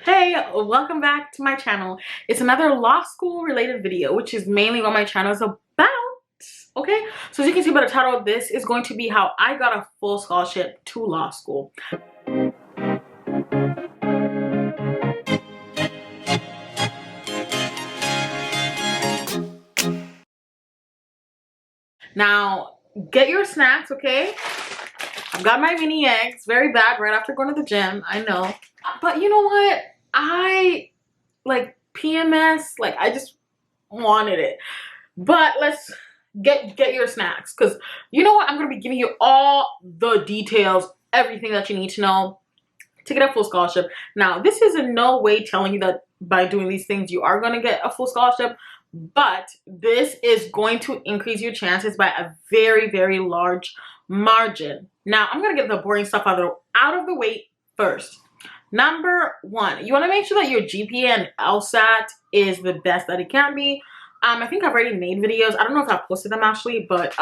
Hey, welcome back to my channel. It's another law school related video, which is mainly what my channel is about. Okay, so as you can see by the title, this is going to be how I got a full scholarship to law school. Now, get your snacks, okay? I've got my mini eggs, very bad right after going to the gym, I know. But you know what? I like PMS, like I just wanted it. But let's get your snacks, because you know what, I'm gonna be giving you all the details, everything that you need to know to get a full scholarship. Now, this is in no way telling you that by doing these things you are going to get a full scholarship, but this is going to increase your chances by a very large margin. Now, I'm going to get the boring stuff out of the way first. Number one, you want to make sure that your GPA and LSAT is the best that it can be. I think I've already made videos. I don't know if I've posted them actually, but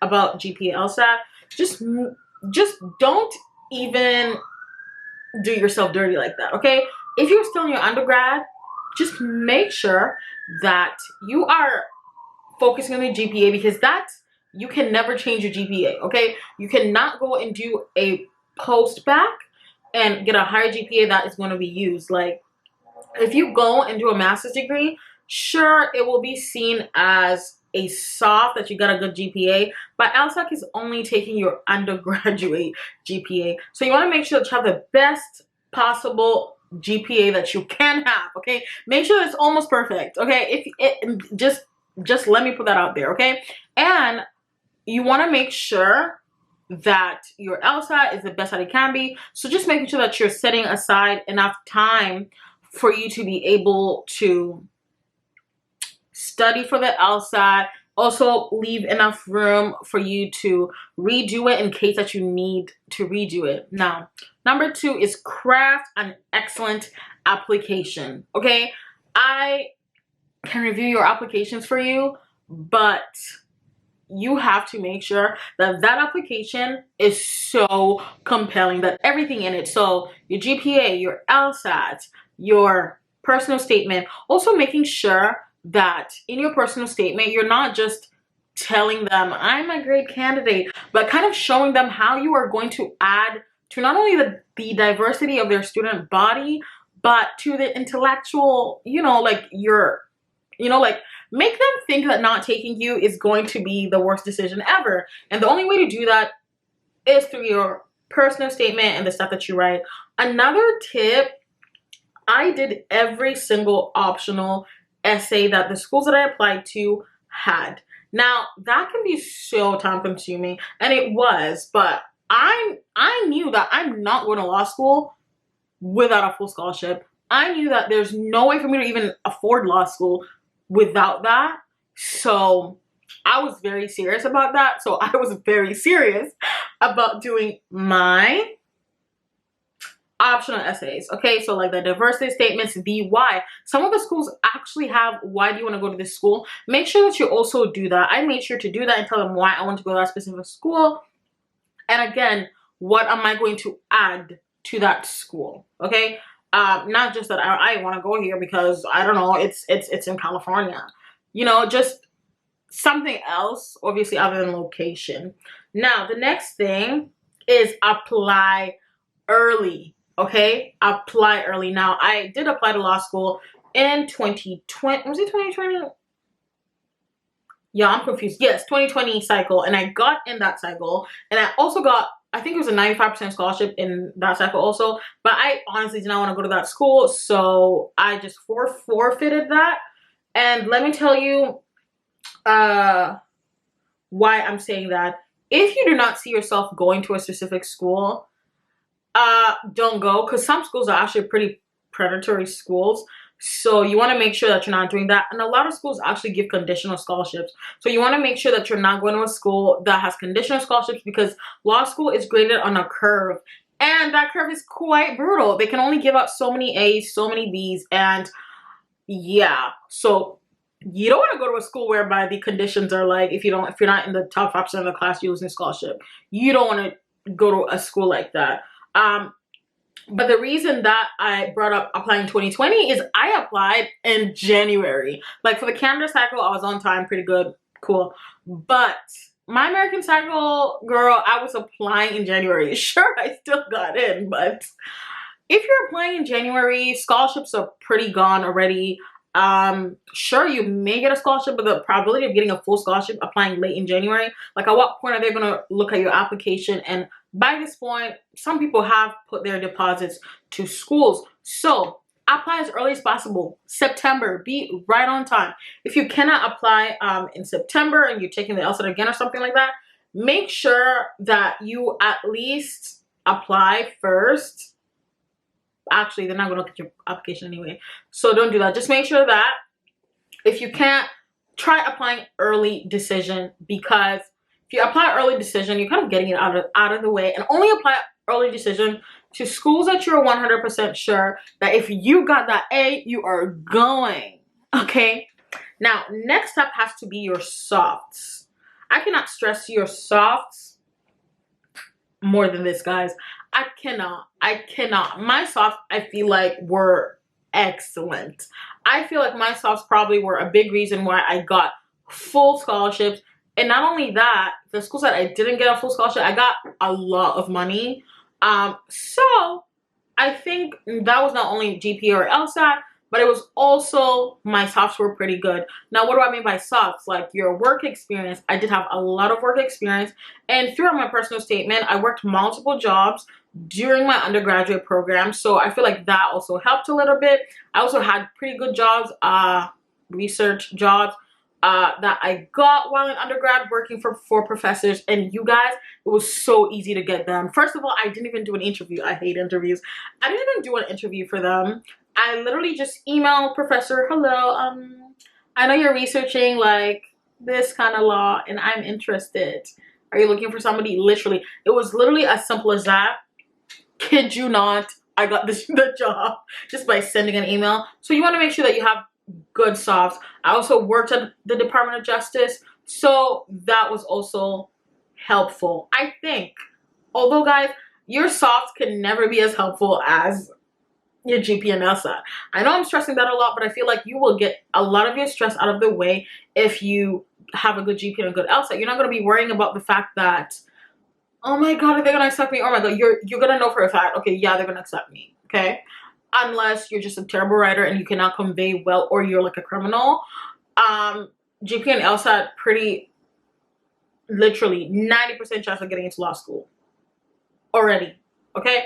about GPA, LSAT. Just don't even do yourself dirty like that, okay? If you're still in your undergrad, just make sure that you are focusing on your GPA, because you can never change your GPA, okay? You cannot go and do a post back and get a higher GPA that is going to be used. Like, if you go and do a master's degree, sure, it will be seen as a soft that you got a good GPA, but LSAT is only taking your undergraduate GPA. So you want to make sure that you have the best possible GPA that you can have, okay? Make sure it's almost perfect, okay? If it just let me put that out there, okay? And you want to make sure that your LSAT is the best that it can be. So just making sure that you're setting aside enough time for you to be able to study for the LSAT. Also leave enough room for you to redo it in case that you need to redo it. Now, number two is craft an excellent application, okay? I can review your applications for you, but you have to make sure that that application is so compelling, that everything in it, so your GPA, your LSAT, your personal statement, also making sure that in your personal statement, you're not just telling them, I'm a great candidate, but kind of showing them how you are going to add to not only the diversity of their student body, but to the intellectual, like make them think that not taking you is going to be the worst decision ever. And the only way to do that is through your personal statement and the stuff that you write. Another tip, I did every single optional essay that the schools that I applied to had. Now, that can be so time consuming, and it was, but I knew that I'm not going to law school without a full scholarship. I knew that there's no way for me to even afford law school without that. So I was very serious about that. So I was very serious about doing my optional essays, okay? So like the diversity statements, the why. Some of the schools actually have why do you want to go to this school. Make sure that you also do that. I made sure to do that and tell them why I want to go to that specific school, and again, what am I going to add to that school, okay? Not just that I want to go here because I don't know, it's in California, just something else, obviously, other than location. Now, the next thing is apply early. Okay, apply early. Now, I did apply to law school in 2020. Was it 2020? Yeah, I'm confused. Yes, 2020 cycle. And I got in that cycle. And I also got, I think it was a 95% scholarship in that cycle also. But I honestly did not want to go to that school. So I just forfeited that. And let me tell you why I'm saying that. If you do not see yourself going to a specific school, don't go, because some schools are actually pretty predatory schools. So you want to make sure that you're not doing that. And a lot of schools actually give conditional scholarships. So you want to make sure that you're not going to a school that has conditional scholarships, because law school is graded on a curve. And that curve is quite brutal. They can only give out so many A's, so many B's. And yeah, so you don't want to go to a school whereby the conditions are like, if you're not in the top 5% of the class, you're losing scholarship. You don't want to go to a school like that. But the reason that I brought up applying 2020 is I applied in January. Like for the Canada cycle, I was on time, pretty good, cool. But my American cycle, girl, I was applying in January. Sure, I still got in, but if you're applying in January, scholarships are pretty gone already. Sure, you may get a scholarship, but the probability of getting a full scholarship applying late in January, like at what point are they gonna look at your application? And by this point, some people have put their deposits to schools. So apply as early as possible. September, be right on time. If you cannot apply in September and you're taking the LSAT again or something like that, make sure that you at least apply first. Actually, they're not going to look at your application anyway, so don't do that. Just make sure that if you can't, try applying early decision, because if you apply early decision, you're kind of getting it out of the way, and only apply early decision to schools that you're 100% sure that if you got that A, you are going. Okay, now next step has to be your softs. I cannot stress your softs more than this, guys. I cannot. My softs, I feel like, were excellent. I feel like my softs probably were a big reason why I got full scholarships. And not only that, the schools that I didn't get a full scholarship, I got a lot of money. So I think that was not only GPA or LSAT, but it was also my softs were pretty good. Now, what do I mean by softs? Like your work experience. I did have a lot of work experience, and throughout my personal statement, I worked multiple jobs during my undergraduate program, so I feel like that also helped a little bit. I also had pretty good jobs, research jobs that I got while in undergrad working for professors, and you guys, it was so easy to get them. First of all, I didn't even do an interview. I hate interviews. I didn't even do an interview for them. I literally just emailed professor, hello, I know you're researching like this kind of law and I'm interested. Are you looking for somebody? Literally, it was literally as simple as that. Kid you not, I got the job just by sending an email. So you want to make sure that you have good softs. I also worked at the Department of Justice, so that was also helpful, I think. Although, guys, your softs can never be as helpful as your GP and LSAT. I know I'm stressing that a lot, but I feel like you will get a lot of your stress out of the way if you have a good GP and a good LSAT. You're not going to be worrying about the fact that, oh my god, are they going to accept me? Oh my god, you're going to know for a fact, okay, yeah, they're going to accept me, okay? Unless you're just a terrible writer and you cannot convey well, or you're like a criminal. GP and LSAT, pretty literally 90% chance of getting into law school already, okay?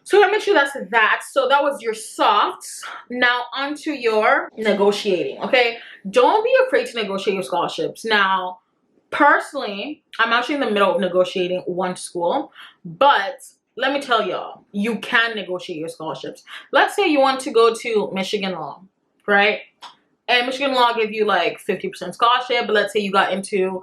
So I mentioned that. So that was your softs. Now onto your negotiating, okay? Don't be afraid to negotiate your scholarships. Now, personally, I'm actually in the middle of negotiating one school, but let me tell y'all, you can negotiate your scholarships. Let's say you want to go to Michigan Law, right? And Michigan Law give you like 50% scholarship, but let's say you got into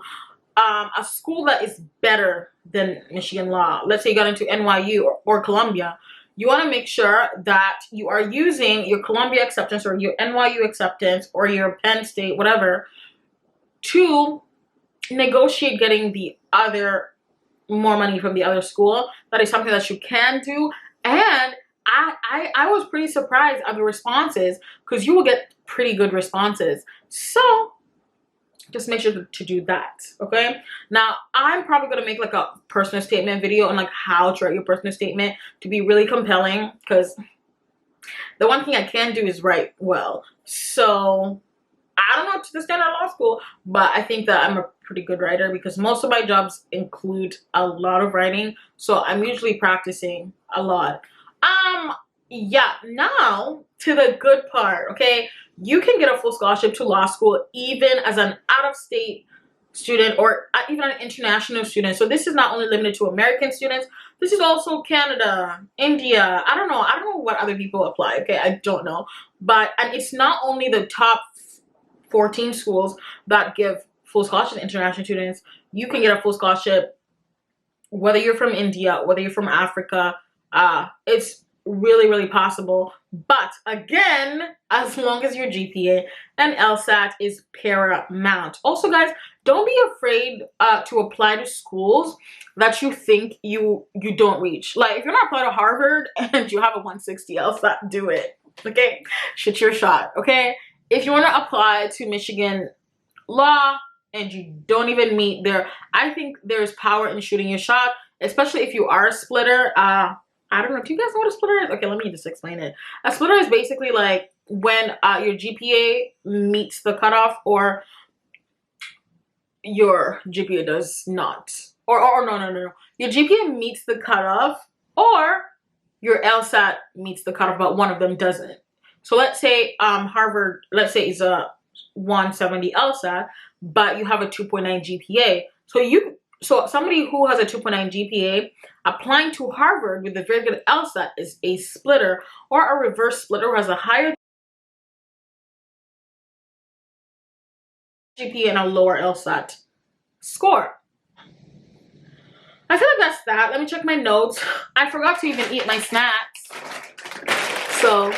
a school that is better than Michigan Law. Let's say you got into NYU or Columbia. You want to make sure that you are using your Columbia acceptance or your NYU acceptance or your Penn State, whatever, to negotiate getting the other more money from the other school. That is something that you can do. And I was pretty surprised at the responses, because you will get pretty good responses. So just make sure to do that, okay? Now, I'm probably going to make like a personal statement video on like how to write your personal statement to be really compelling, because the one thing I can do is write well. So I don't know to the standard law school, but I think that I'm a pretty good writer because most of my jobs include a lot of writing. So I'm usually practicing a lot. Yeah, now to the good part, okay? You can get a full scholarship to law school even as an out-of-state student or even an international student. So this is not only limited to American students. This is also Canada, India. I don't know what other people apply, okay? I don't know. And it's not only the top 14 schools that give full scholarship to international students. You can get a full scholarship whether you're from India, whether you're from Africa. It's really, really possible. But again, as long as your GPA and LSAT is paramount. Also, guys, don't be afraid to apply to schools that you think you don't reach. Like, if you're not applying to Harvard and you have a 160 LSAT, do it. Okay? Shoot your shot. Okay? If you want to apply to Michigan Law and you don't even meet there, I think there's power in shooting your shot, especially if you are a splitter. I don't know. Do you guys know what a splitter is? Okay, let me just explain it. A splitter is basically like when your GPA meets the cutoff or your GPA does not. Or no. Your GPA meets the cutoff or your LSAT meets the cutoff, but one of them doesn't. So let's say Harvard, let's say is a 170 LSAT, but you have a 2.9 GPA. So somebody who has a 2.9 GPA applying to Harvard with a very good LSAT is a splitter, or a reverse splitter who has a higher GPA and a lower LSAT score. I feel like that's that. Let me check my notes. I forgot to even eat my snacks. So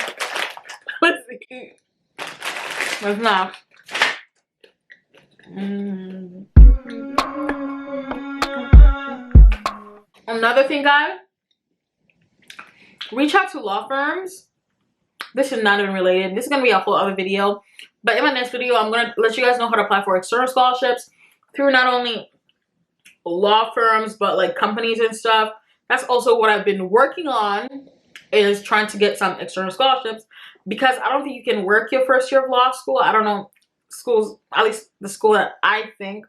let's see. What's now? Another thing, guys, reach out to law firms. This is not even related. This is going to be a whole other video. But in my next video, I'm going to let you guys know how to apply for external scholarships through not only law firms, but like companies and stuff. That's also what I've been working on, is trying to get some external scholarships, because I don't think you can work your first year of law school. I don't know schools, at least the school that I think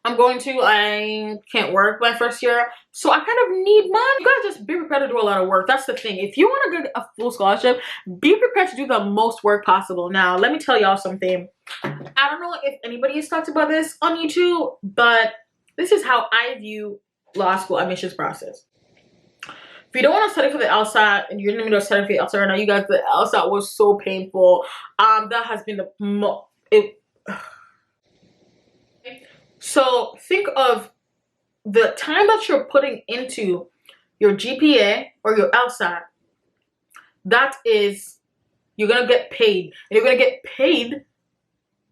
I'm going to, I can't work my first year, so I kind of need money. You gotta just be prepared to do a lot of work. That's the thing. If you want to get a full scholarship, be prepared to do the most work possible. Now, let me tell y'all something. I don't know if anybody has talked about this on YouTube, but this is how I view law school admissions process. If you don't want to study for the LSAT and you're going to study for the LSAT right now, you guys, the LSAT was so painful. That has been the So think of the time that you're putting into your GPA or your LSAT. That is, you're going to get paid. And you're going to get paid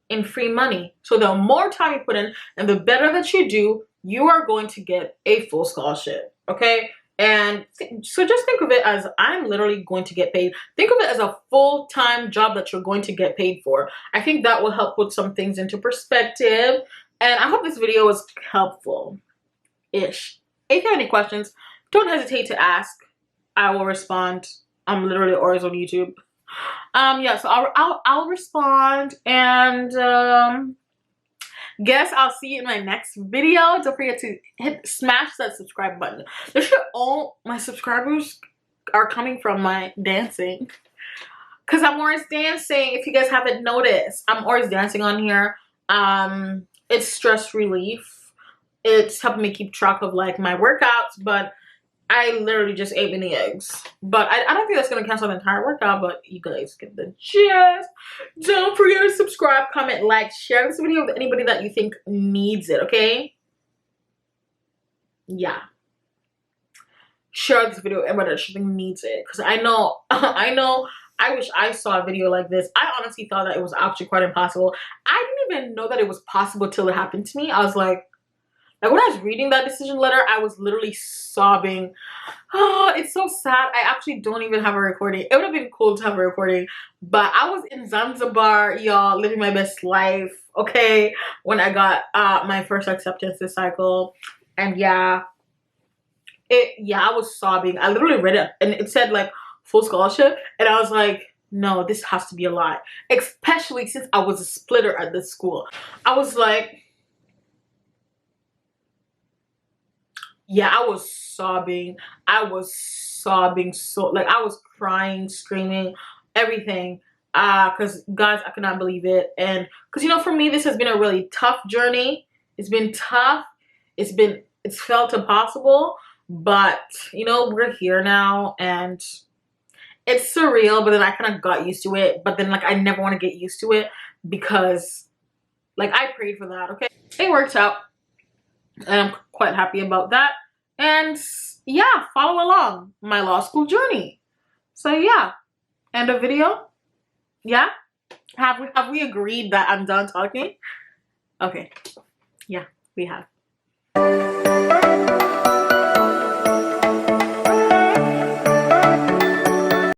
in free money. So the more time you put in and the better that you do, you are going to get a full scholarship. Okay? And so just think of it as, I'm literally going to get paid. Think of it as a full-time job that you're going to get paid for. I think that will help put some things into perspective. And I hope this video was helpful-ish. If you have any questions, don't hesitate to ask. I will respond. I'm literally always on YouTube. Yeah, so I'll respond, and guess I'll see you in my next video. Don't forget to smash that subscribe button. All my subscribers are coming from my dancing, because I'm always dancing. If you guys haven't noticed, I'm always dancing on here. It's stress relief. It's helping me keep track of like my workouts, but I literally just ate mini eggs. But I don't think that's going to cancel the entire workout, but you guys get the gist. Don't forget to subscribe, comment, like, share this video with anybody that you think needs it, okay? Yeah. Share this video with everybody that you think needs it. Because I know, I wish I saw a video like this. I honestly thought that it was actually quite impossible. I didn't even know that it was possible till it happened to me. I was like when I was reading that decision letter, I was literally sobbing. Oh, it's so sad. I actually don't even have a recording. It would have been cool to have a recording, but I was in Zanzibar, y'all, living my best life, okay, when I got my first acceptance this cycle. And yeah, I was sobbing. I literally read it, and it said like full scholarship, and I was like, no, this has to be a lie, especially since I was a splitter at this school. I was like, yeah, I was sobbing. I was sobbing, so like I was crying, screaming, everything. Because guys, I could not believe it. And because, you know, for me, this has been a really tough journey. It's been tough. It's felt impossible. But, you know, we're here now, and it's surreal, but then I kind of got used to it. But then, like, I never want to get used to it, because, like, I prayed for that, okay? It worked out, and I'm quite happy about that. And yeah, follow along my law school journey. So yeah, end of video. Yeah, have we agreed that I'm done talking? Okay, yeah, we have.